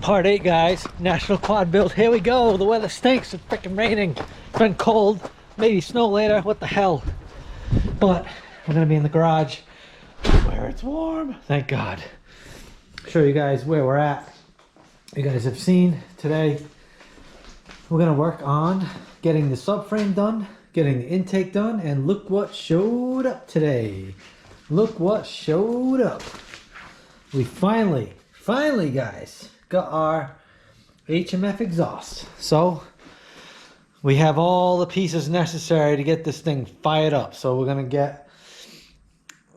Part 8, guys. National quad build. Here we go. The weather stinks. It's freaking raining. It's been cold. Maybe snow later. What the hell? But we're gonna be in the garage where it's warm. Thank God. Show you guys where we're at. You guys have seen today. We're gonna work on getting the subframe done, getting the intake done, and look what showed up today. Look what showed up. We finally, guys, got our HMF exhaust. So we have all the pieces necessary to get this thing fired up. So we're gonna get,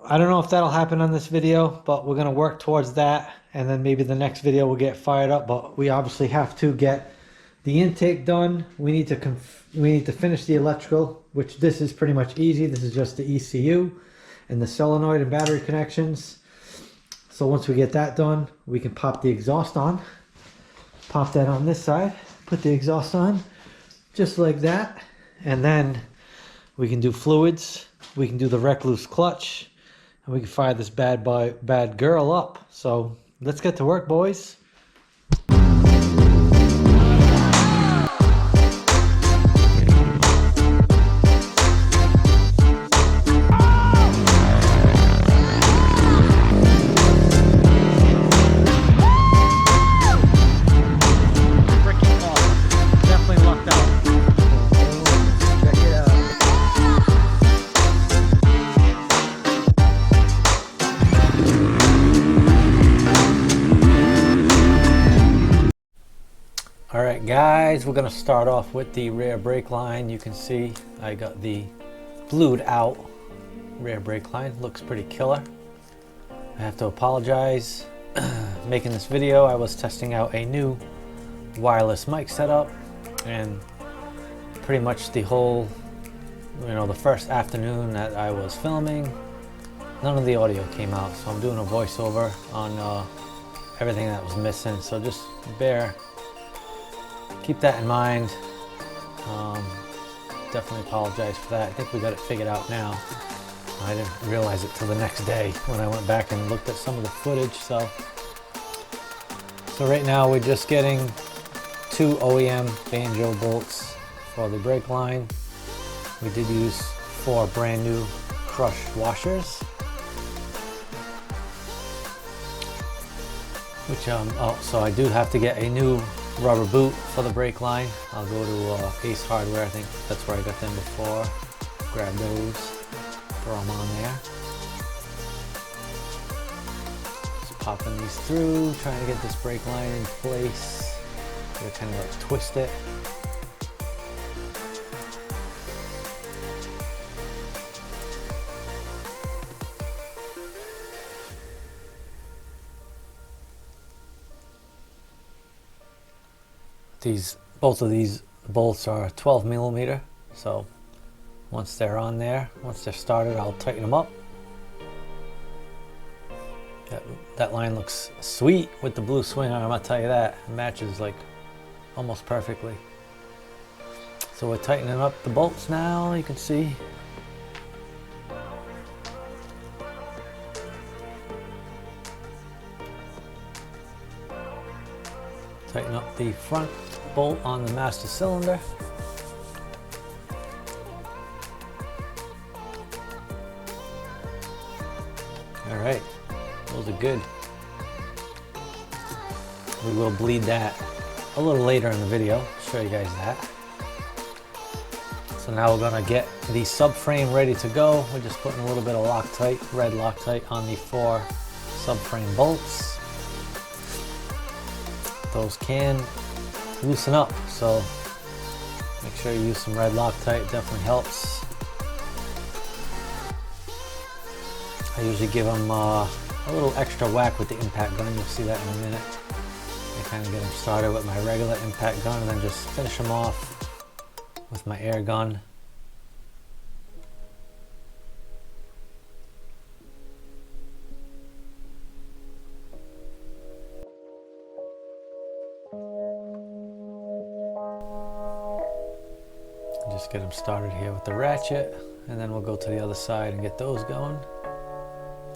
I don't know if that'll happen on this video, but we're gonna work towards that, and then maybe the next video will get fired up. But we obviously have to get the intake done. We need to finish the electrical, which this is pretty much easy. This is just the ECU and the solenoid and battery connections. So once we get that done, we can pop the exhaust on. Pop that on this side, put the exhaust on, just like that. And then we can do fluids, we can do the recluse clutch, and we can fire this bad girl up. So let's get to work, boys. Alright guys, we're going to start off with the rear brake line. You can see I got the blued out rear brake line. Looks pretty killer. I have to apologize. Making this video, I was testing out a new wireless mic setup, and pretty much the whole, the first afternoon that I was filming, none of the audio came out. So I'm doing a voiceover on everything that was missing. So just keep that in mind. Definitely apologize for that. I think we got it figured out now. I didn't realize it till the next day when I went back and looked at some of the footage. So right now we're just getting 2 OEM banjo bolts for the brake line. We did use 4 brand new crushed washers. Which so I do have to get a new rubber boot for the brake line. I'll go to Ace Hardware. I think that's where I got them before. Grab those, throw them on there. Just popping these through, trying to get this brake line in place. Gotta kind of like twist it. Both of these bolts are 12 millimeter, so once they're on there, once they're started, I'll tighten them up. That line looks sweet with the blue swing arm, I'll tell you that. It matches like almost perfectly. So we're tightening up the bolts now, you can see. Tighten up the front bolt on the master cylinder. All right, those are good. We will bleed that a little later in the video, show you guys that. So now we're gonna get the subframe ready to go. We're just putting a little bit of Loctite, red Loctite on the 4 subframe bolts. Those can loosen up, so make sure you use some red Loctite. It definitely helps. I usually give them a little extra whack with the impact gun. You'll see that in a minute. I kind of get them started with my regular impact gun and then just finish them off with my air gun. Just get them started here with the ratchet, and then we'll go to the other side and get those going.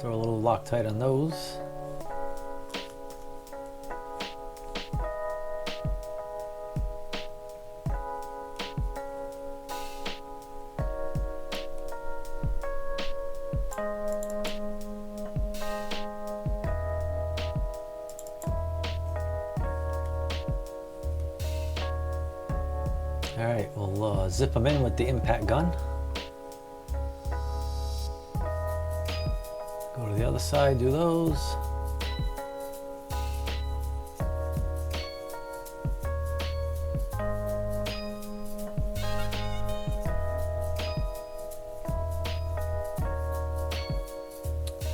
Throw a little Loctite on those. All right, we'll zip them in with the impact gun. Go to the other side, do those.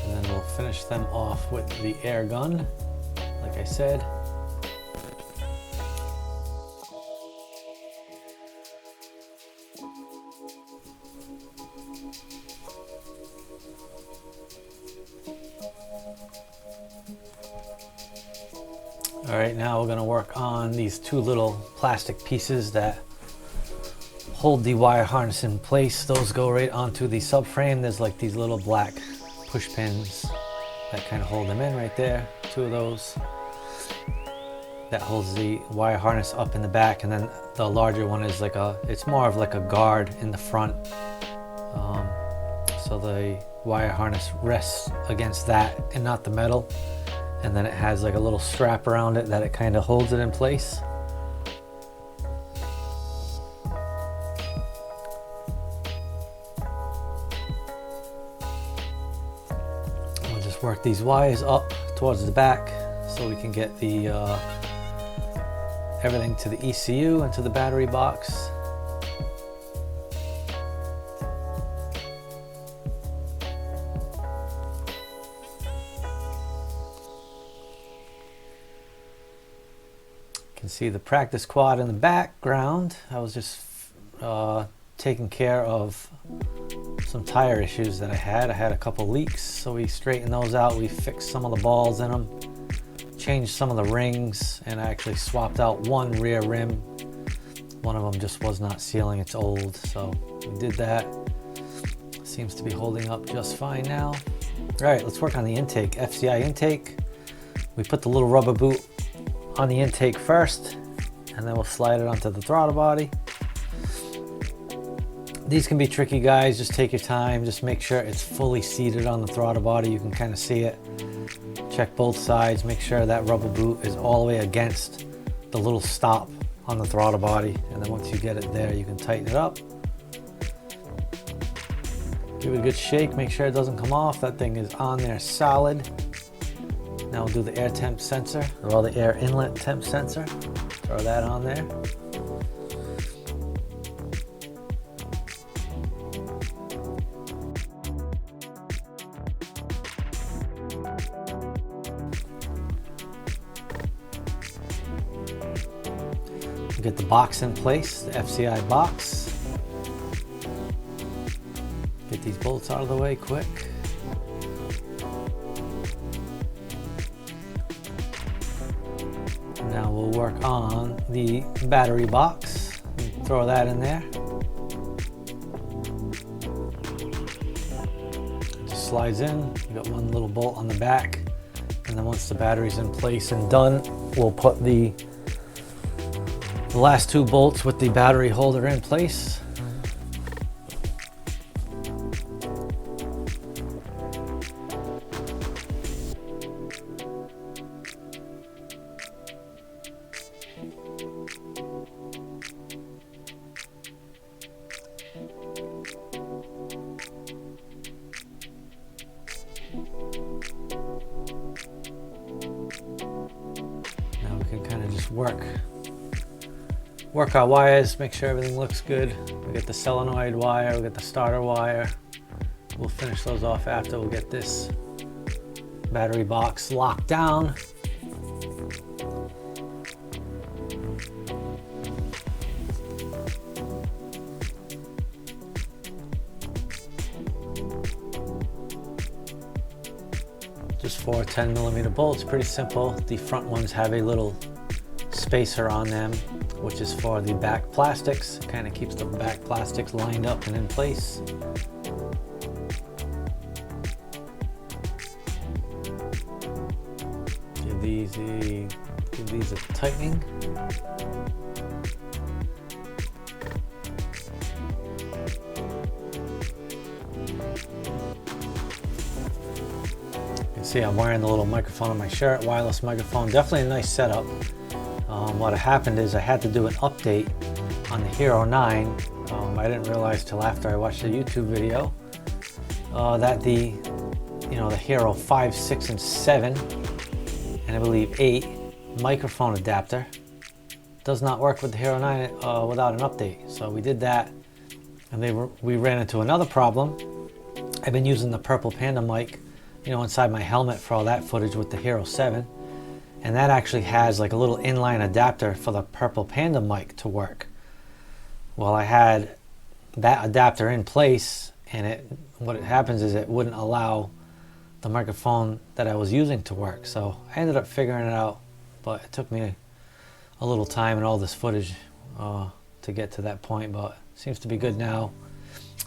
And then we'll finish them off with the air gun, like I said. All right, now we're gonna work on these two little plastic pieces that hold the wire harness in place. Those go right onto the subframe. There's like these little black push pins that kind of hold them in right there. Two of those. That holds the wire harness up in the back, and then the larger one is like it's more of like a guard in the front. So the wire harness rests against that and not the metal. And then it has like a little strap around it that it kind of holds it in place. We'll just work these wires up towards the back so we can get the everything to the ECU and to the battery box. You can see the practice quad in the background. I was just taking care of some tire issues that I had. I had a couple leaks, so we straightened those out. We fixed some of the balls in them, changed some of the rings, and I actually swapped out one rear rim. One of them just was not sealing, it's old, so we did that. Seems to be holding up just fine now. All right, let's work on the intake, FCI intake. We put the little rubber boot on the intake first, and then we'll slide it onto the throttle body. These can be tricky, guys. Just take your time. Just make sure it's fully seated on the throttle body. You can kind of see it. Check both sides. Make sure that rubber boot is all the way against the little stop on the throttle body. And then once you get it there, you can tighten it up. Give it a good shake. Make sure it doesn't come off. That thing is on there solid. Now we'll do the air temp sensor, or the air inlet temp sensor. Throw that on there. Get the box in place, the FCI box. Get these bolts out of the way quick. Now we'll work on the battery box. Throw that in there. It just slides in. You got one little bolt on the back, and then once the battery's in place and done, we'll put the last two bolts with the battery holder in place. Now we can kind of just work our wires, make sure everything looks good. We get the solenoid wire, we get the starter wire. We'll finish those off after. We'll get this battery box locked down. Just 4 10mm bolts, pretty simple. The front ones have a little spacer on them, which is for the back plastics. It kind of keeps the back plastics lined up and in place. Give these a tightening. You can see I'm wearing the little microphone on my shirt, wireless microphone. Definitely a nice setup. What happened is I had to do an update on the Hero 9. I didn't realize till after I watched the YouTube video that the Hero 5, 6, and 7, and I believe 8 microphone adapter does not work with the Hero 9 without an update. So we did that, and we ran into another problem. I've been using the Purple Panda mic, inside my helmet for all that footage with the Hero 7, and that actually has like a little inline adapter for the Purple Panda mic to work. Well, I had that adapter in place, and what happens is it wouldn't allow the microphone that I was using to work. So I ended up figuring it out, but it took me a little time and all this footage to get to that point, but it seems to be good now.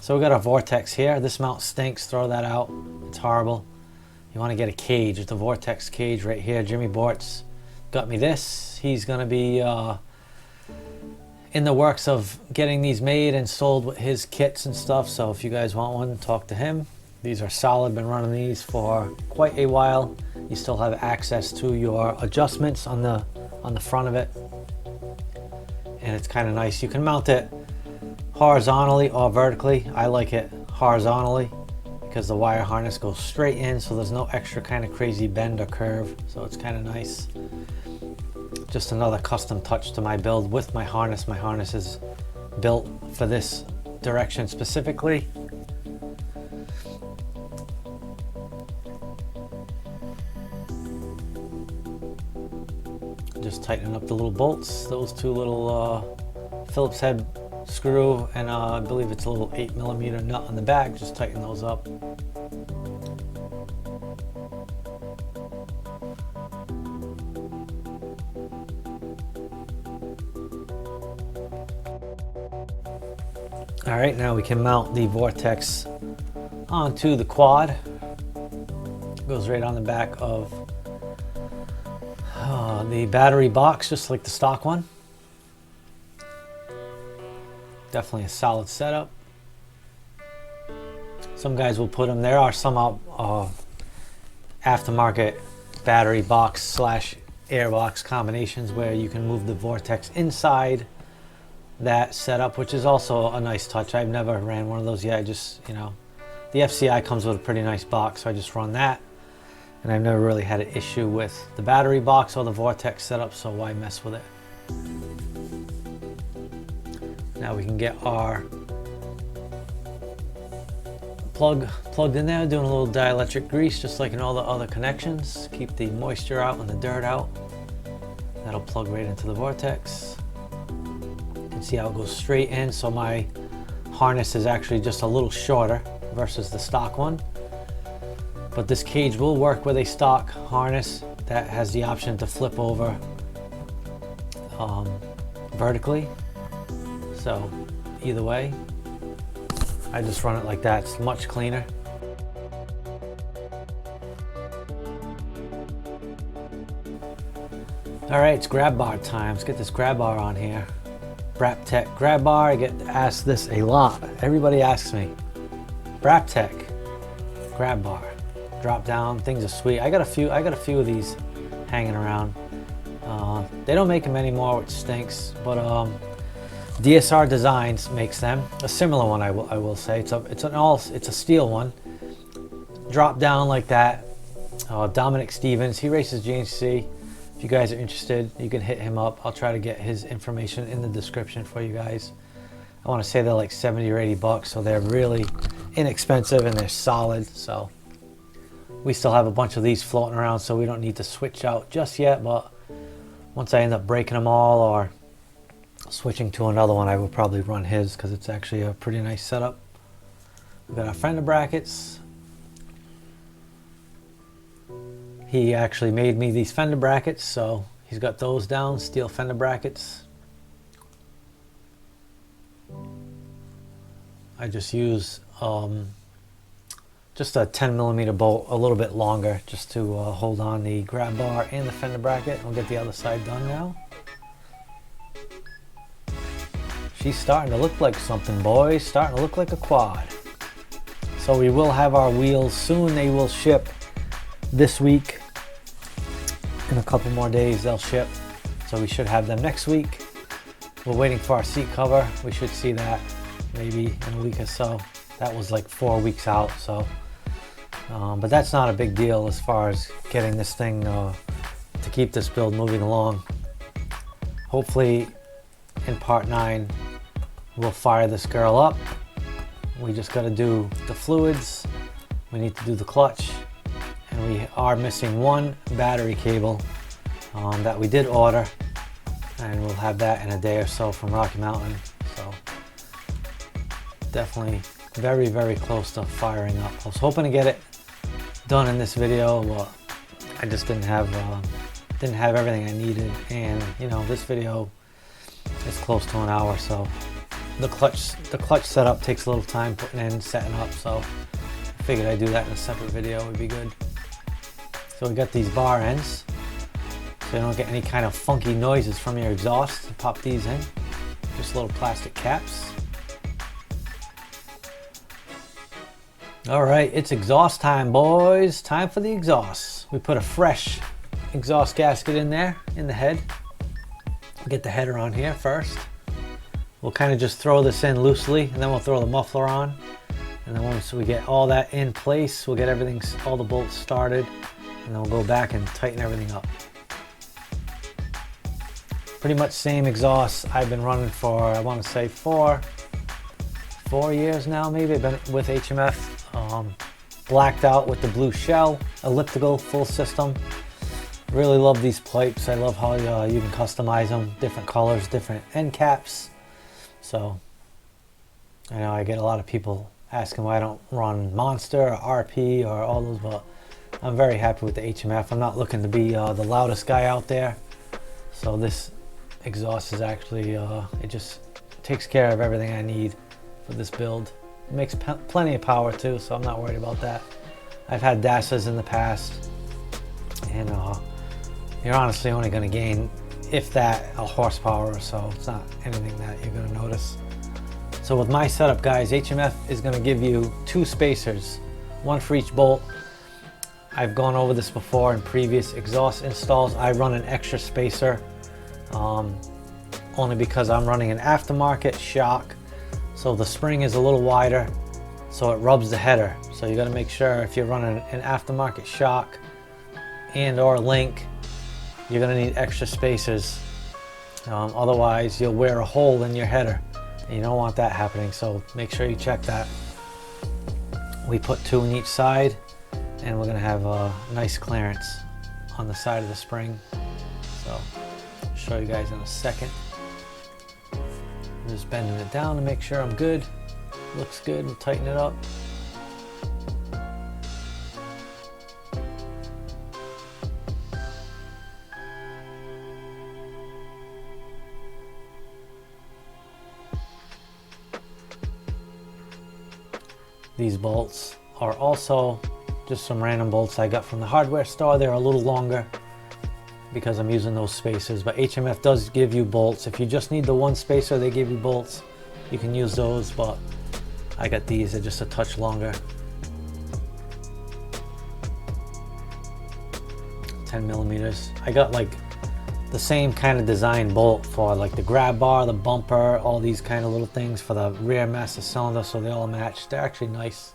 So we got a Vortex here. This mount stinks, throw that out. It's horrible. You want to get a cage. It's the Vortex cage right here. Jimmy Bortz got me this. He's going to be in the works of getting these made and sold with his kits and stuff. So if you guys want one, talk to him. These are solid. Been running these for quite a while. You still have access to your adjustments on the front of it, and it's kind of nice. You can mount it horizontally or vertically. I like it horizontally because the wire harness goes straight in, so there's no extra kind of crazy bend or curve, so it's kind of nice. Just another custom touch to my build with my harness. My harness is built for this direction specifically. Just tightening up the little bolts, those two little Phillips head screw, and I believe it's a little 8mm nut on the back. Just tighten those up. All right, now we can mount the Vortex onto the quad. It goes right on the back of the battery box, just like the stock one. Definitely a solid setup. Some guys will put them, there are some aftermarket battery box slash airbox combinations where you can move the Vortex inside that setup, which is also a nice touch. I've never ran one of those yet. I just, the FCI comes with a pretty nice box, so I just run that. And I've never really had an issue with the battery box or the Vortex setup, so why mess with it? Now we can get our plug plugged in there, doing a little dielectric grease just like in all the other connections. Keep the moisture out and the dirt out. That'll plug right into the Vortex. You can see how it goes straight in, so my harness is actually just a little shorter versus the stock one. But this cage will work with a stock harness that has the option to flip over vertically. So either way, I just run it like that. It's much cleaner. All right, it's grab bar time. Let's get this grab bar on here. Braptech grab bar. I get asked this a lot. Everybody asks me. Braptech grab bar. Drop down, things are sweet. I got a few of these hanging around. They don't make them anymore, which stinks, but DSR Designs makes them. A similar one, I will say. It's a steel one. Drop down like that. Dominic Stevens, he races GNC. If you guys are interested, you can hit him up. I'll try to get his information in the description for you guys. I want to say they're like 70 or 80 bucks, so they're really inexpensive and they're solid. So we still have a bunch of these floating around, so we don't need to switch out just yet, but once I end up breaking them all or switching to another one, I will probably run his because it's actually a pretty nice setup. We've got our fender brackets. He actually made me these fender brackets, so he's got those down, steel fender brackets. I just use just a 10mm bolt, a little bit longer, just to hold on the grab bar and the fender bracket. I'll get the other side done now. She's starting to look like something, boys. Starting to look like a quad. So we will have our wheels soon. They will ship this week. In a couple more days they'll ship. So we should have them next week. We're waiting for our seat cover. We should see that maybe in a week or so. That was like 4 weeks out, so. But that's not a big deal as far as getting this thing to keep this build moving along. Hopefully in part 9 we'll fire this girl up. We just got to do the fluids, we need to do the clutch, and we are missing one battery cable that we did order, and we'll have that in a day or so from Rocky Mountain. So definitely very, very close to firing up. I was hoping to get it done in this video, but I just didn't have everything I needed, and you know, this video is close to an hour, so the clutch setup takes a little time putting in, setting up, so I figured I'd do that in a separate video would be good. So we got these bar ends, so you don't get any kind of funky noises from your exhaust. Pop these in, just little plastic caps. All right, it's exhaust time, boys. Time for the exhaust. We put a fresh exhaust gasket in there, in the head. Get the header on here first. We'll kind of just throw this in loosely, and then we'll throw the muffler on. And then once we get all that in place, we'll get everything, all the bolts started, and then we'll go back and tighten everything up. Pretty much same exhaust I've been running for, I want to say 4 years now, maybe. I've been with HMF. Blacked out with the blue shell, elliptical, full system. Really love these pipes. I love how you can customize them, different colors, different end caps. So I know I get a lot of people asking why I don't run Monster or RP or all those, but I'm very happy with the HMF. I'm not looking to be the loudest guy out there. So this exhaust is actually, it just takes care of everything I need for this build. It makes plenty of power too, so I'm not worried about that. I've had DASAs in the past, and you're honestly only going to gain, if that, a horsepower or so. It's not anything that you're going to notice. So with my setup, guys, HMF is going to give you 2 spacers, one for each bolt. I've gone over this before in previous exhaust installs. I run an extra spacer only because I'm running an aftermarket shock. So the spring is a little wider, so it rubs the header. So you got to make sure if you're running an aftermarket shock and or link, you're going to need extra spacers. Otherwise you'll wear a hole in your header, and you don't want that happening, so make sure you check that. We put 2 in each side, and we're going to have a nice clearance on the side of the spring. So I'll show you guys in a second. I'm just bending it down to make sure I'm good. Looks good. We'll tighten it up. These bolts are also just some random bolts I got from the hardware store. They're a little longer because I'm using those spacers, but HMF does give you bolts. If you just need the 1 spacer, they give you bolts. You can use those, but I got these. They're just a touch longer. 10 millimeters. I got like the same kind of design bolt for like the grab bar, the bumper, all these kind of little things for the rear master cylinder, so they all match. They're actually nice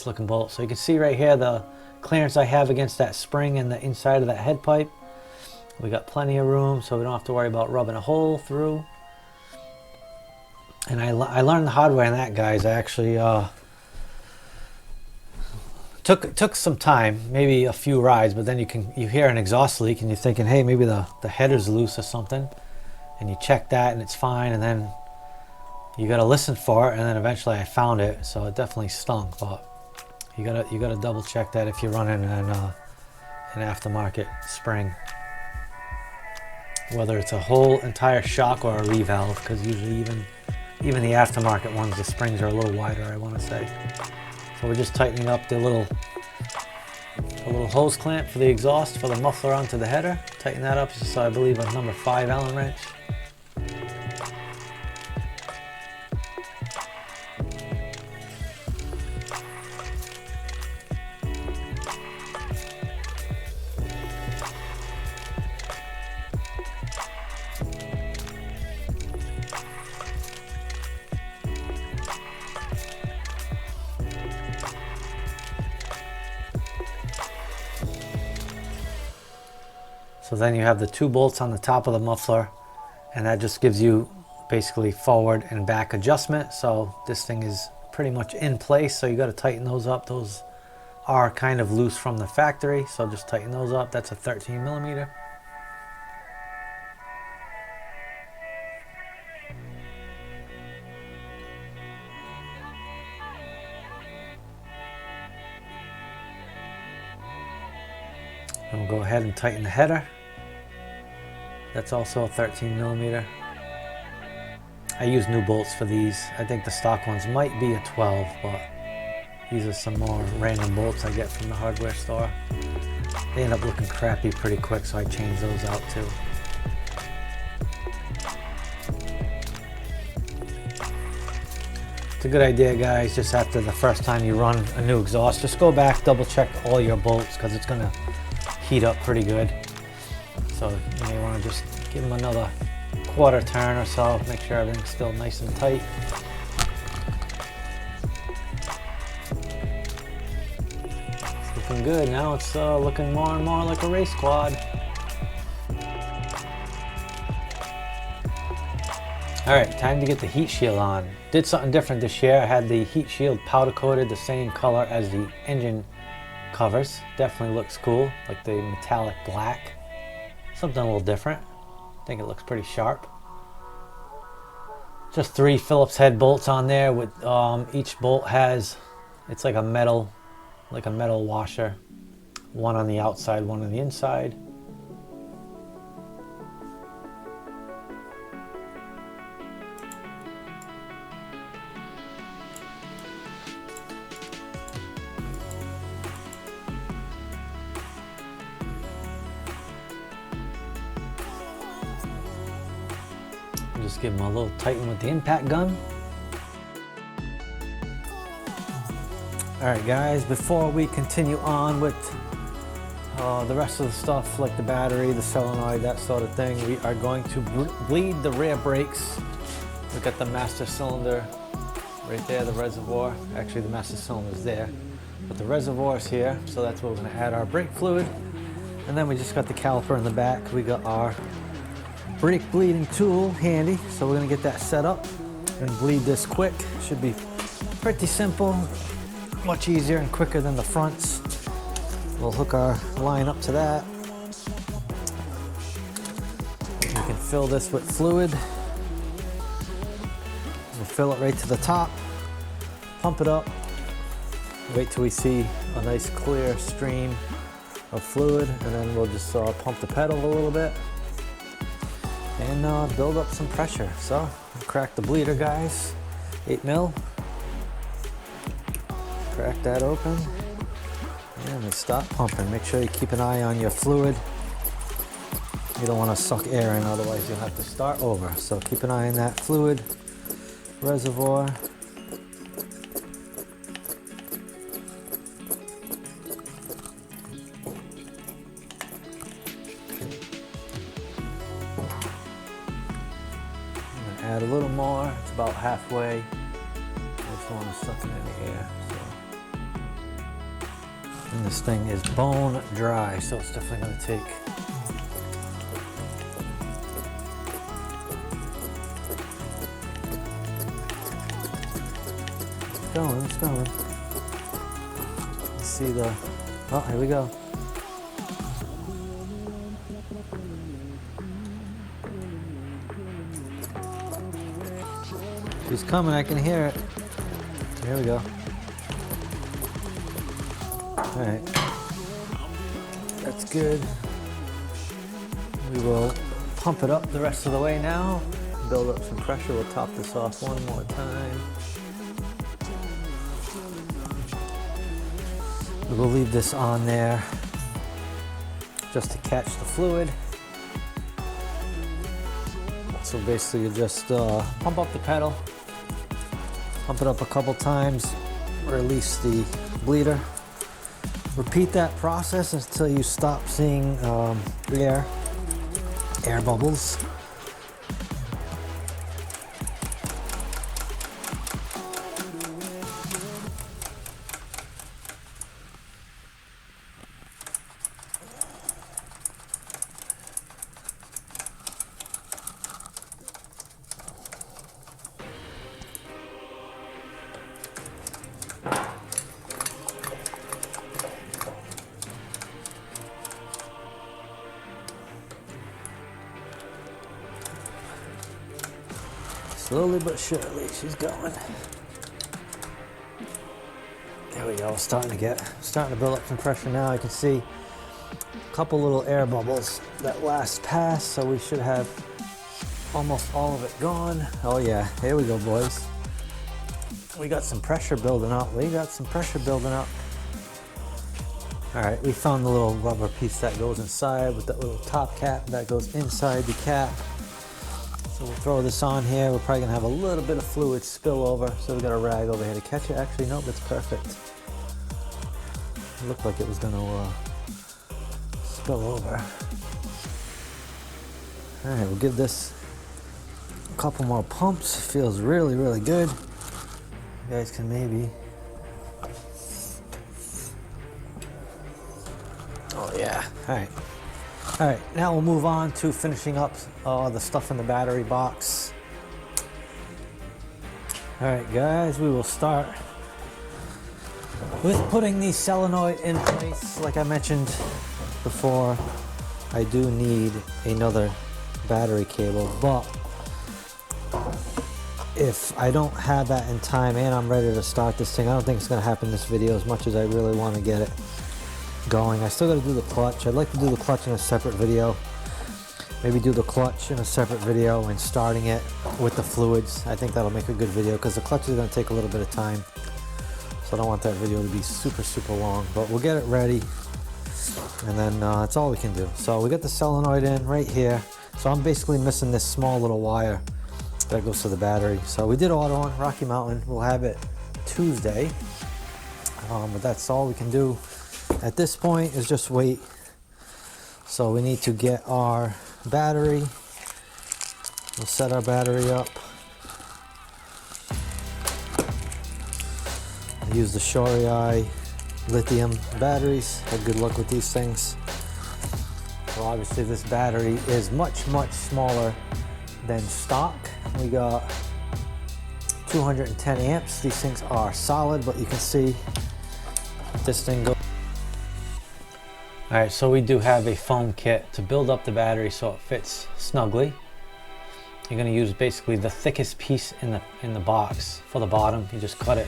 looking bolts. So you can see right here the clearance I have against that spring and the inside of that head pipe. We got plenty of room, so we don't have to worry about rubbing a hole through. And I learned the hard way on that, guys. I actually took some time, maybe a few rides, but then you hear an exhaust leak and you're thinking, hey, maybe the header's loose or something, and you check that and it's fine, and then you got to listen for it, and then eventually I found it. So it definitely stunk, but you gotta double check that if you're running an aftermarket spring, whether it's a whole entire shock or a revalve, because usually even the aftermarket ones, the springs are a little wider, I want to say. So we're just tightening up the little hose clamp for the exhaust for the muffler onto the header. Tighten that up, so I believe a number 5 Allen wrench. So then you have the 2 bolts on the top of the muffler, and that just gives you basically forward and back adjustment. So this thing is pretty much in place, so you got to tighten those up. Those are kind of loose from the factory, so just tighten those up. That's a 13 millimeter. And we'll go ahead and tighten the header. That's also a 13 millimeter. I use new bolts for these. I think the stock ones might be a 12, but these are some more random bolts I get from the hardware store. They end up looking crappy pretty quick, so I change those out too. It's a good idea, guys, just after the first time you run a new exhaust, just go back, double check all your bolts, because it's going to heat up pretty good. So you may want to just give them another quarter turn or so, make sure everything's still nice and tight. It's looking good. Now it's looking more and more like a race quad. Alright, time to get the heat shield on. Did something different this year. I had the heat shield powder coated the same color as the engine covers. Definitely looks cool, like the metallic black. Something a little different. I think it looks pretty sharp. Just 3 Phillips head bolts on there. With each bolt has, it's like a metal washer. One on the outside, one on the inside. Just give them a little tighten with the impact gun. Alright guys, before we continue on with the rest of the stuff like the battery, the solenoid, that sort of thing, we are going to bleed the rear brakes. We got the master cylinder right there, the reservoir. Actually the master cylinder is there, but the reservoir is here, so that's where we're going to add our brake fluid. And then we just got the caliper in the back. We got our brake bleeding tool handy, so we're going to get that set up and bleed this quick. Should be pretty simple, much easier and quicker than the fronts. We'll hook our line up to that. We can fill this with fluid. We'll fill it right to the top, pump it up, wait till we see a nice clear stream of fluid, and then we'll just pump the pedal a little bit and build up some pressure. So crack the bleeder, guys. 8 mil. Crack that open and then stop pumping. Make sure you keep an eye on your fluid. You don't want to suck air in, otherwise you'll have to start over. So keep an eye on that fluid reservoir. Add a little more, it's about halfway. I just want to suck it in the air. So. And this thing is bone dry, so it's definitely going to take. It's going. Let's see the, oh, here we go. He's coming, I can hear it. Here we go. All right, that's good. We will pump it up the rest of the way now. Build up some pressure. We'll top this off one more time. We'll leave this on there just to catch the fluid. So basically you just pump up the pedal, pump it up a couple times, release the bleeder. Repeat that process until you stop seeing air bubbles. Slowly but surely, she's going. There we go, starting to build up some pressure now. I can see a couple little air bubbles that last pass, so we should have almost all of it gone. Oh yeah, here we go, boys. We got some pressure building up. All right, we found the little rubber piece that goes inside with that little top cap that goes inside the cap. So we'll throw this on here. We're probably gonna have a little bit of fluid spill over, so we got a rag over here to catch it. Actually, nope, it's perfect. It looked like it was gonna spill over. All right, we'll give this a couple more pumps. Feels really, really good. You guys can maybe. Oh yeah, all right. All right, now we'll move on to finishing up the stuff in the battery box. All right, guys, we will start with putting the solenoid in place. Like I mentioned before, I do need another battery cable, but if I don't have that in time and I'm ready to start this thing, I don't think it's gonna happen in this video as much as I really want to get it going. I still got to do the clutch. I'd like to do the clutch in a separate video. Maybe do the clutch in a separate video and starting it with the fluids. I think that'll make a good video because the clutch is going to take a little bit of time. So I don't want that video to be super, super long, but we'll get it ready. And then that's all we can do. So we got the solenoid in right here. So I'm basically missing this small little wire that goes to the battery. So we did order on Rocky Mountain. We'll have it Tuesday. But that's all we can do at this point is just wait. So we need to get our battery. We'll set our battery up. Use the Shorai lithium batteries. Had good luck with these things. Well, obviously this battery is much, much smaller than stock. We got 210 amps. These things are solid, but you can see this thing goes. All right, so we do have a foam kit to build up the battery so it fits snugly. You're gonna use basically the thickest piece in the box for the bottom. You just cut it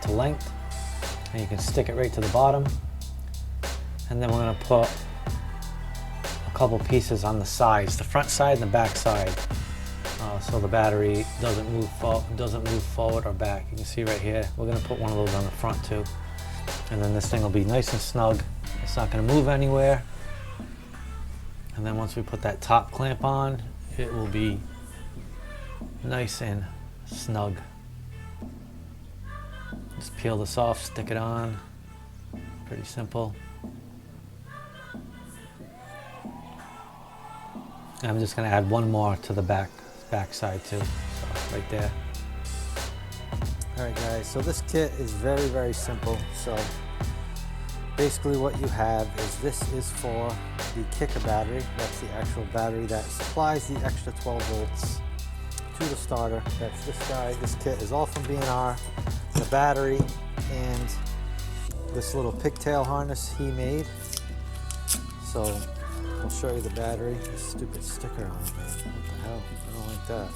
to length and you can stick it right to the bottom. And then we're gonna put a couple pieces on the sides, the front side and the back side, so the battery doesn't move forward or back. You can see right here, we're gonna put one of those on the front too. And then this thing will be nice and snug. It's not going to move anywhere. And then once we put that top clamp on, it will be nice and snug. Just peel this off, stick it on. Pretty simple. And I'm just going to add one more to the back side too. So right there. All right, guys. So this kit is very, very simple. So basically what you have is this is for the kicker battery. That's the actual battery that supplies the extra 12 volts to the starter. That's this guy. This kit is all from B&R. The battery and this little pigtail harness he made. So I'll show you the battery. This stupid sticker on it, man. What the hell? I don't like that.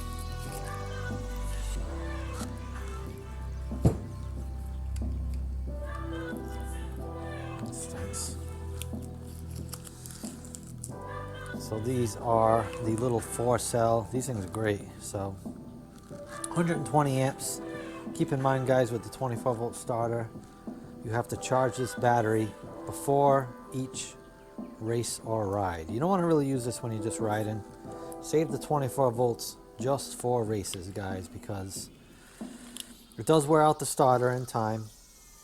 So these are the little 4-cell. These things are great. So 120 amps. Keep in mind, guys, with the 24 volt starter, you have to charge this battery before each race or ride. You don't want to really use this when you're just riding. Save the 24 volts just for races, guys, because it does wear out the starter in time.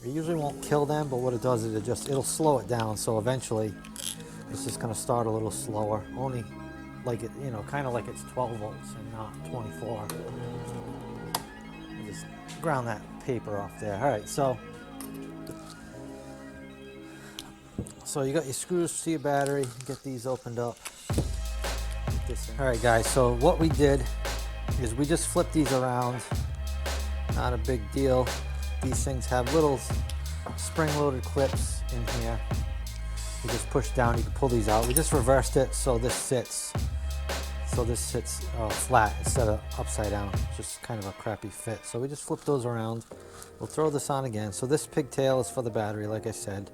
It usually won't kill them, but what it does is it'll slow it down. So eventually it's just going to start a little slower, only like it, you know, kind of like it's 12 volts and not 24. Just ground that paper off there. All right, so you got your screws to your battery. Get these opened up. All right, guys, so what we did is we just flipped these around. Not a big deal. These things have little spring-loaded clips in here. You just push down, you can pull these out. We just reversed it so this sits so this sits flat instead of upside down. Just kind of a crappy fit. So we just flip those around. We'll throw this on again. So this pigtail is for the battery, like I said.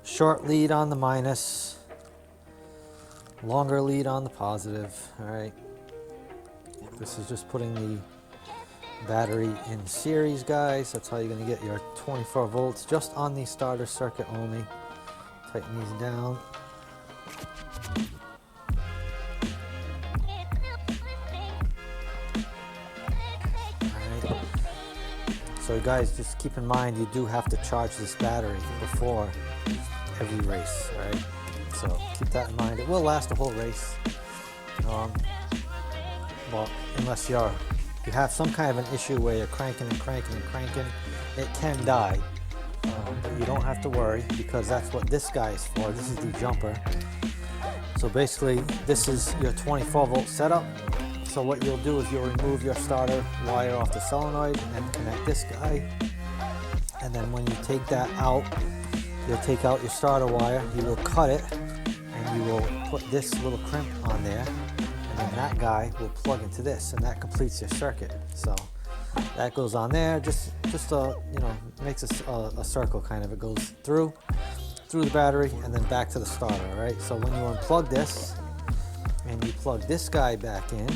Short lead on the minus, longer lead on the positive. All right. This is just putting the battery in series, guys. That's how you're going to get your 24 volts just on the starter circuit only. Tighten these down. So guys, just keep in mind you do have to charge this battery before every race, right? So keep that in mind. It will last the whole race. Well, unless you have some kind of an issue where you're cranking and cranking and cranking, it can die. But you don't have to worry, because that's what this guy is for. This is the jumper. So basically, this is your 24 volt setup. So what you'll do is you'll remove your starter wire off the solenoid and connect this guy. And then when you take that out, you'll take out your starter wire, you will cut it, and you will put this little crimp on there. And then that guy will plug into this, and that completes your circuit. So that goes on there, just makes a circle kind of. It goes through the battery and then back to the starter, right? So when you unplug this and you plug this guy back in,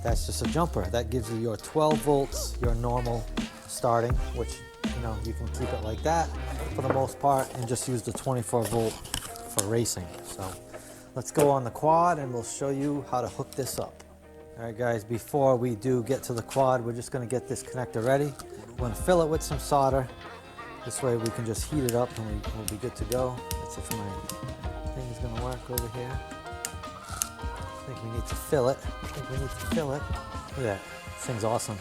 that's just a jumper. That gives you your 12 volts, your normal starting, which you can keep it like that for the most part and just use the 24 volt for racing. So let's go on the quad and we'll show you how to hook this up. All right guys, before we do get to the quad, we're just gonna get this connector ready. We're gonna fill it with some solder. This way we can just heat it up and we'll be good to go. Let's see if my thing is gonna work over here. I think we need to fill it. Look at that, this thing's awesome.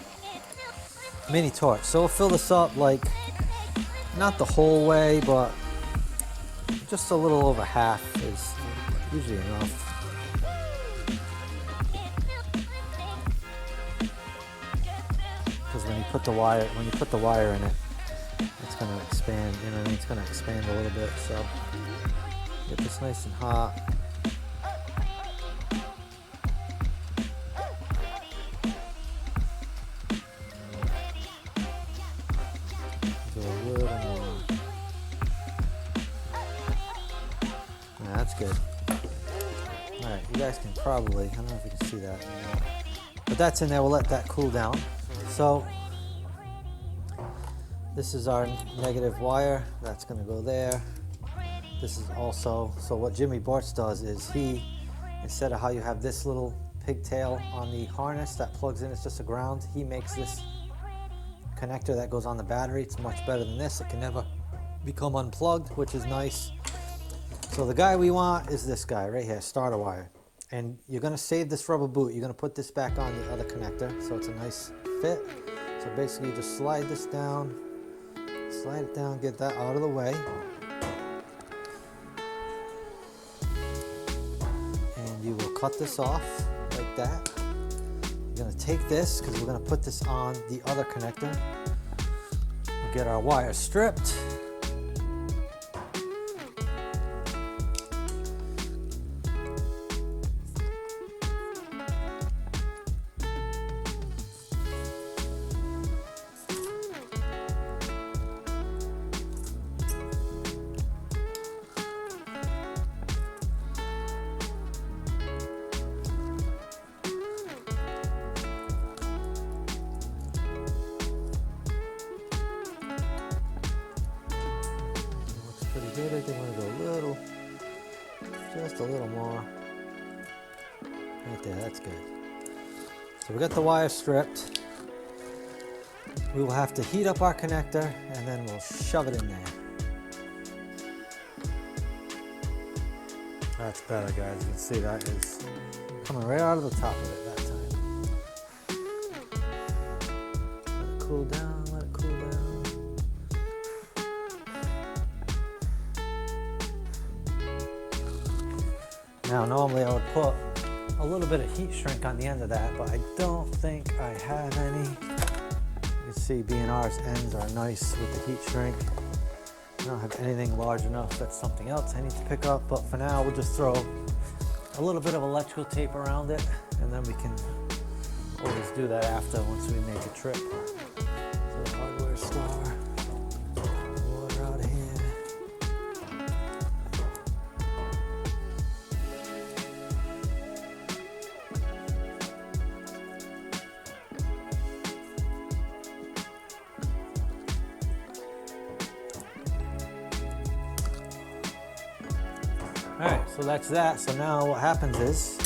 Mini torch. So we'll fill this up like, not the whole way, but just a little over half is usually enough. Because when you put the wire in it, it's going to expand, it's going to expand a little bit. So get this nice and hot. That's good. All right, you guys can probably, I don't know if you can see that, but that's in there. We'll let that cool down. So this is our negative wire. That's going to go there. This is also, so what Jimmy Bortz does is he, instead of how you have this little pigtail on the harness that plugs in, it's just a ground, he makes this connector that goes on the battery. It's much better than this. It can never become unplugged, which is nice. So the guy we want is this guy right here, starter wire. And you're gonna save this rubber boot. You're gonna put this back on the other connector so it's a nice fit. So basically you just slide this down, slide it down, get that out of the way. And you will cut this off like that. You're gonna take this, because we're gonna put this on the other connector. We'll get our wire stripped. I think I'm gonna go just a little more. Right there, that's good. So we got the wire stripped. We will have to heat up our connector and then we'll shove it in there. That's better, guys. You can see that is coming right out of the top of it that time. Let it cool down, let it cool down. Now normally I would put a little bit of heat shrink on the end of that, but I don't think I have any. You can see B&R's ends are nice with the heat shrink. I don't have anything large enough. That's something else I need to pick up, but for now we'll just throw a little bit of electrical tape around it, and then we can always do that after once we make a trip to the hardware store. Water out of here. All right, so that's that. So now what happens is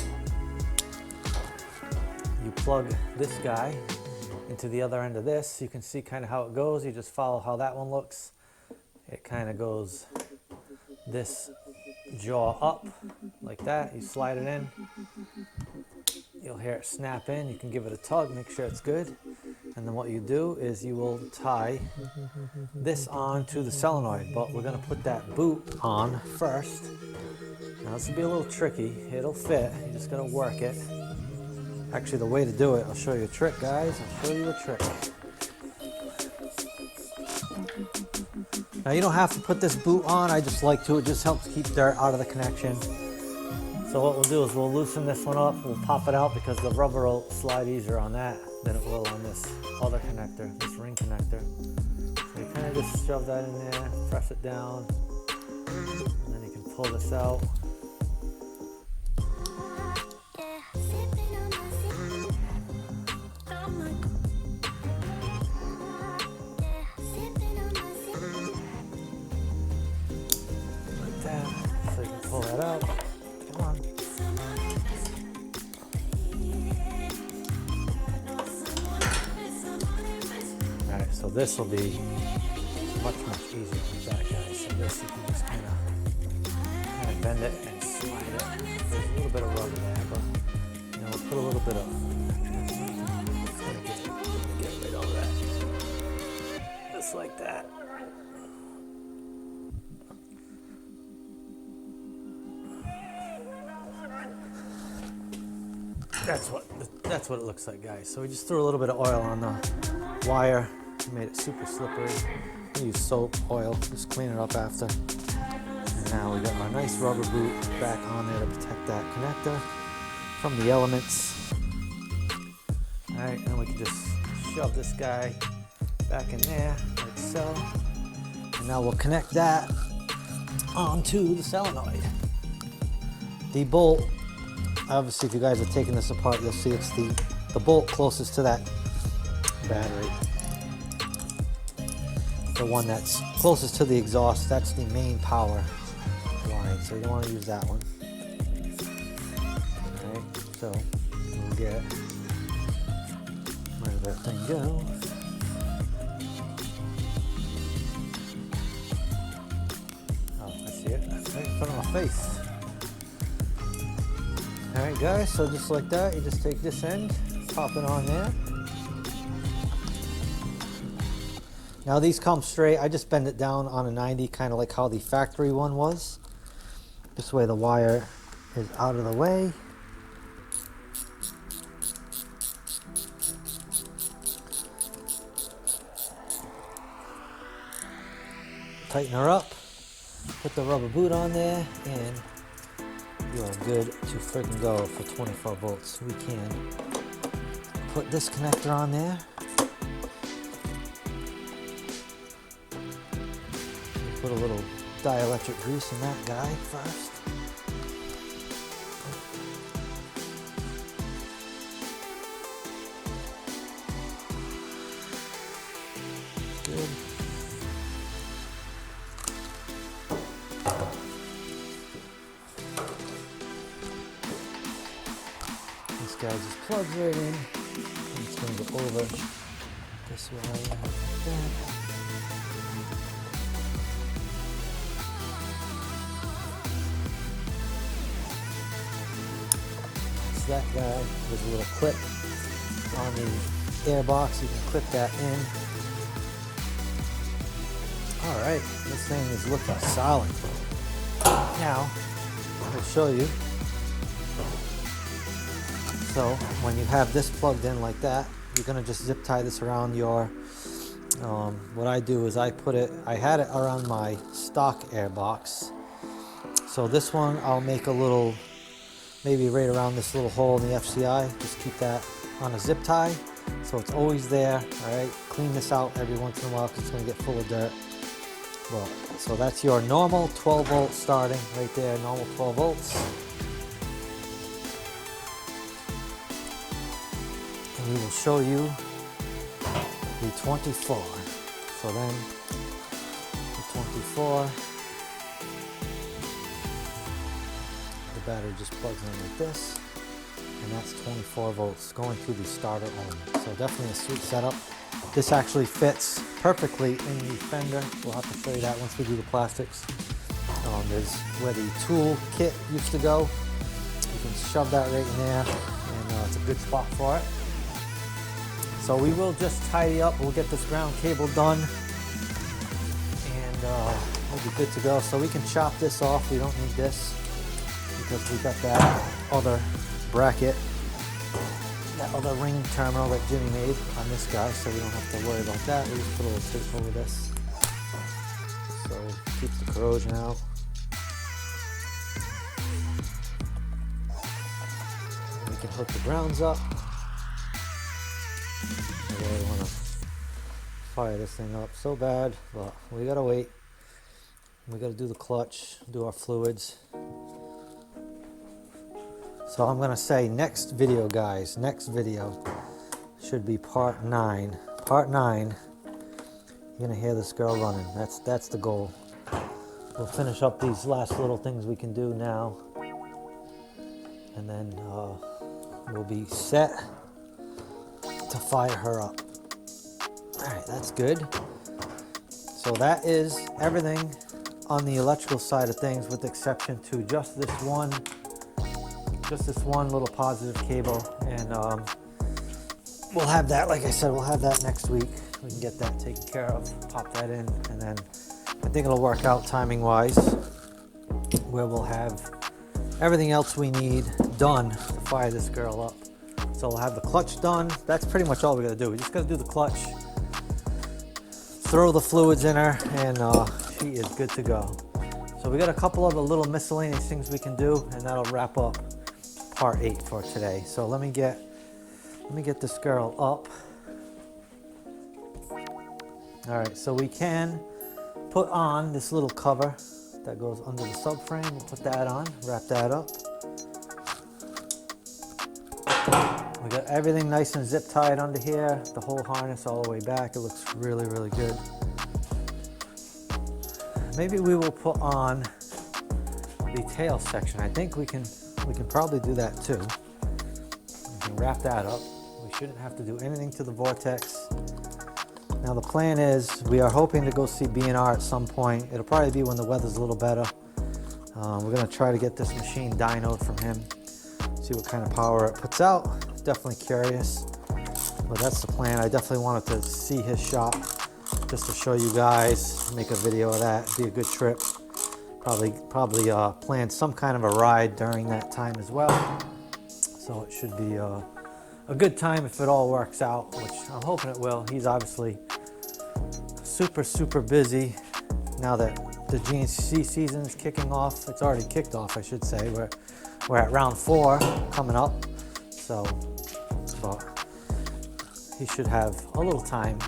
you plug this guy into the other end of this. You can see kind of how it goes. You just follow how that one looks. It kind of goes this jaw up like that. You slide it in. You'll hear it snap in. You can give it a tug, make sure it's good. And then what you do is you will tie this on to the solenoid, but we're gonna put that boot on first. Now this will be a little tricky. It'll fit, you just gotta work it. Actually, the way to do it, I'll show you a trick, guys. I'll show you a trick. Now you don't have to put this boot on, I just like to. It just helps keep dirt out of the connection. So what we'll do is we'll loosen this one up, we'll pop it out because the rubber will slide easier on that than it will on this other connector, this ring connector. So you kind of just shove that in there, press it down, and then you can pull this out. Like that, so you can pull that out. Come on. Alright, so this will be much easier with that, guys. So this you can just kind of bend it and slide it. There's a little bit of rubber there, but you know, we'll put a little bit of get rid of that. Just like that. That's what it looks like, guys. So we just threw a little bit of oil on the wire, made it super slippery. We use soap, oil, just clean it up after. And now we got our nice rubber boot back on there to protect that connector from the elements. All right, and we can just shove this guy back in there like so. And now we'll connect that onto the solenoid. The bolt, obviously if you guys are taking this apart, you'll see it's the bolt closest to that battery. The one that's closest to the exhaust, that's the main power line, so you don't want to use that one. Alright, so we'll get, where did that thing go? Oh, I see it, that's right in front of my face. Alright guys, so just like that, you just take this end, pop it on there. Now these come straight, I just bend it down on a 90, kind of like how the factory one was. This way the wire is out of the way. Tighten her up, put the rubber boot on there, and you are good to freaking go for 24 volts. We can put this connector on there. Put a little dielectric grease in that guy first. Good. This guy just plugs right in. I'm just going to go over this way like that. That guy, there's a little clip on the airbox, you can clip that in. Alright, this thing is looking solid. Now, I'll show you. So, when you have this plugged in like that, you're going to just zip tie this around your, what I do is I had it around my stock airbox. So this one, I'll make maybe right around this little hole in the FCI. Just keep that on a zip tie so it's always there. All right, clean this out every once in a while because it's going to get full of dirt. Well, so that's your normal 12 volt starting right there, normal 12 volts. And we will show you the 24. So then the 24, the battery just plugs in like this, and that's 24 volts going to the starter only. So definitely a sweet setup. This actually fits perfectly in the fender. We'll have to show you that once we do the plastics. There's where the tool kit used to go. You can shove that right in there, and it's a good spot for it. So we will just tidy up. We'll get this ground cable done, and we'll be good to go. So we can chop this off. We don't need this because we got that other bracket, that other ring terminal that Jimmy made on this guy, so we don't have to worry about that. We just put a little tape over this, so keeps the corrosion out. And we can hook the grounds up. I really want to fire this thing up so bad, but we gotta wait. We gotta do the clutch, do our fluids. So I'm gonna say next video, guys, next video should be part 9. Part 9, you're gonna hear this girl running. That's the goal. We'll finish up these last little things we can do now, and then we'll be set to fire her up. All right, that's good. So that is everything on the electrical side of things, with the exception to just this one little positive cable, and we'll have that, like I said, we'll have that next week. We can get that taken care of, pop that in, and then I think it'll work out timing wise where we'll have everything else we need done to fire this girl up. So we'll have the clutch done. That's pretty much all we gotta do. We just gotta do the clutch, throw the fluids in her, and she is good to go. So we got a couple of the little miscellaneous things we can do, and that'll wrap up part 8 for today. So let me get this girl up. All right, so we can put on this little cover that goes under the subframe. We'll put that on, wrap that up. We got everything nice and zip tied under here, the whole harness all the way back. It looks really, really good. Maybe we will put on the tail section. I think we can probably do that too. We can wrap that up. We shouldn't have to do anything to the Vortex. Now the plan is, we are hoping to go see B&R at some point. It'll probably be when the weather's a little better. We're gonna try to get this machine dynoed from him, see what kind of power it puts out. Definitely curious, but that's the plan. I definitely wanted to see his shop just to show you guys, make a video of that. It'd be a good trip. Probably plan some kind of a ride during that time as well. So it should be a good time if it all works out, which I'm hoping it will. He's obviously super busy now that the GNC season is kicking off. It's already kicked off, I should say. We're at round 4 coming up, so but he should have a little time,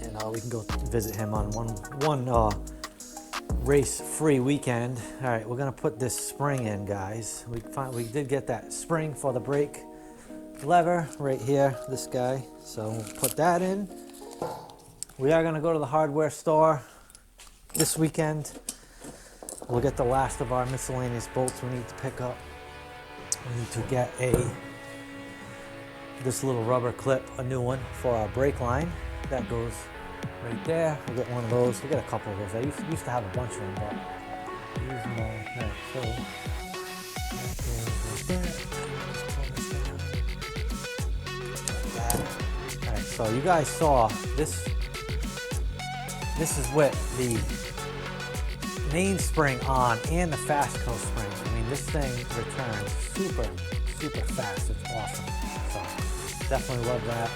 and we can go visit him on one race-free weekend. All right, we're gonna put this spring in, guys. We did get that spring for the brake lever right here, this guy. So we'll put that in. We are gonna go to the hardware store this weekend. We'll get the last of our miscellaneous bolts we need to pick up. We need to get this little rubber clip, a new one for our brake line. That goes right there. We'll get one of those. We'll get a couple of those. I used to have a bunch of them, but use them all. Right, so that goes right there. All right, so you guys saw this. This is with the mainspring on and the Fastco spring. I mean, this thing returns super fast. It's awesome. So definitely love that.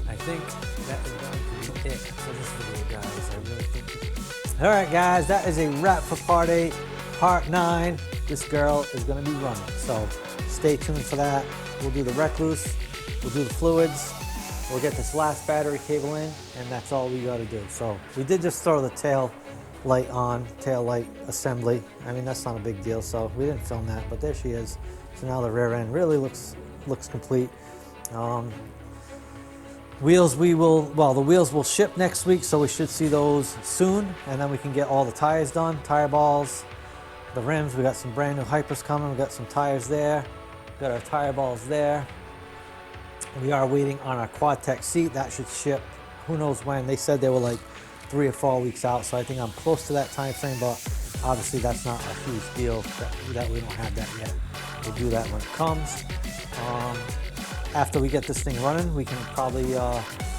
I think that is going to be it for this video, guys. I really think. All right, guys, that is a wrap for part 8, part 9. this girl is going to be running. So stay tuned for that. We'll do the recluse, we'll do the fluids, we'll get this last battery cable in, and that's all we got to do. So we did just throw the tail light on, tail light assembly. I mean, that's not a big deal, so we didn't film that, but there she is. So now the rear end really looks complete. Wheels, the wheels will ship next week, so we should see those soon, and then we can get all the tires done, tire balls, the rims. We got some brand new hypers coming. We got some tires there, got our tire balls there. We are waiting on our Quad-Tech seat. That should ship who knows when. They said they were like 3 or 4 weeks out, so I think I'm close to that time frame, but obviously that's not a huge deal that we don't have that yet. We'll do that when it comes. After we get this thing running, we can probably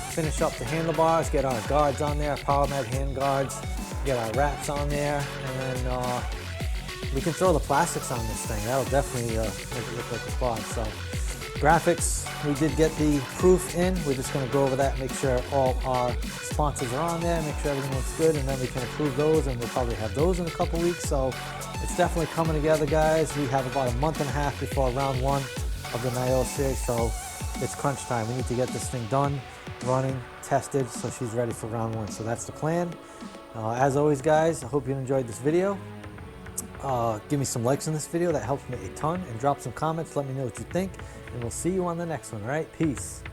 finish up the handlebars, get our guards on there, Power Med hand guards, get our wraps on there, and then we can throw the plastics on this thing. That'll definitely make it look like a quad. So graphics, we did get the proof in. We're just going to go over that, make sure all our sponsors are on there, make sure everything looks good, and then we can approve those, and we'll probably have those in a couple weeks. So it's definitely coming together, guys. We have about a month and a half before round 1 of the Naoya series, so it's crunch time. We need to get this thing done, running, tested, so she's ready for round 1. So that's the plan. As always, guys, I hope you enjoyed this video. Give me some likes on this video. That helps me a ton. And drop some comments. Let me know what you think. And we'll see you on the next one. All right? Peace.